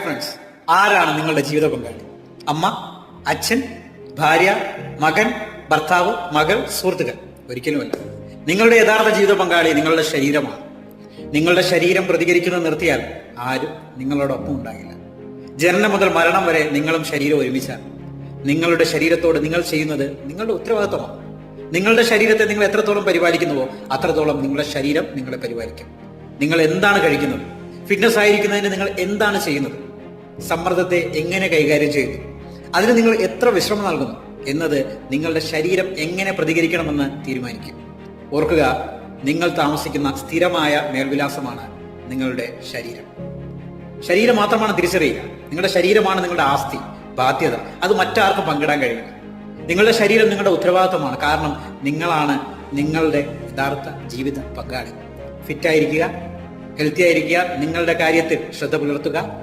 Friends, ആരാണ് നിങ്ങളുടെ ജീവിത പങ്കാളി? അമ്മ, അച്ഛൻ, ഭാര്യ, മകൻ, ഭർത്താവ്, മകൾ, സുഹൃത്തുക്കൾ? ഒരിക്കലുമല്ല. നിങ്ങളുടെ യഥാർത്ഥ ജീവിത പങ്കാളി നിങ്ങളുടെ ശരീരമാണ്. നിങ്ങളുടെ ശരീരം പ്രതികരിക്കുന്നത് നിർത്തിയാൽ ആരും നിങ്ങളോടൊപ്പം ഉണ്ടാകില്ല. ജനനം മുതൽ മരണം വരെ നിങ്ങളും ശരീരം ഒരുമിച്ചാണ്. നിങ്ങളുടെ ശരീരത്തോട് നിങ്ങൾ ചെയ്യുന്നത് നിങ്ങളുടെ ഉത്തരവാദിത്വമാണ്. നിങ്ങളുടെ ശരീരത്തെ നിങ്ങൾ എത്രത്തോളം പരിപാലിക്കുന്നുവോ അത്രത്തോളം നിങ്ങളുടെ ശരീരം നിങ്ങളെ പരിപാലിക്കും. നിങ്ങൾ എന്താണ് കഴിക്കുന്നത്? ഫിറ്റ്നസ് ആയിരിക്കുന്നതിന് നിങ്ങൾ എന്താണ് ചെയ്യുന്നത്? സമ്മർദ്ദത്തെ എങ്ങനെ കൈകാര്യം ചെയ്യുന്നു? അതിന് നിങ്ങൾ എത്ര വിശ്രമം നൽകുന്നു എന്നത് നിങ്ങളുടെ ശരീരം എങ്ങനെ പ്രതികരിക്കണമെന്ന് തീരുമാനിക്കും. ഓർക്കുക, നിങ്ങൾ താമസിക്കുന്ന സ്ഥിരമായ മേൽവിലാസമാണ് നിങ്ങളുടെ ശരീരം. ശരീരം മാത്രമാണ് തിരിച്ചറിയുക. നിങ്ങളുടെ ശരീരമാണ് നിങ്ങളുടെ ആസ്തി, ബാധ്യത. അത് മറ്റാർക്കും പങ്കിടാൻ കഴിയില്ല. നിങ്ങളുടെ ശരീരം നിങ്ങളുടെ ഉത്തരവാദിത്തമാണ്. കാരണം നിങ്ങളാണ് നിങ്ങളുടെ യഥാർത്ഥ ജീവിത പങ്കാളി. ഫിറ്റായിരിക്കുക, ഹെൽത്തി ആയിരിക്കുക, നിങ്ങളുടെ കാര്യത്തിൽ ശ്രദ്ധ പുലർത്തുക.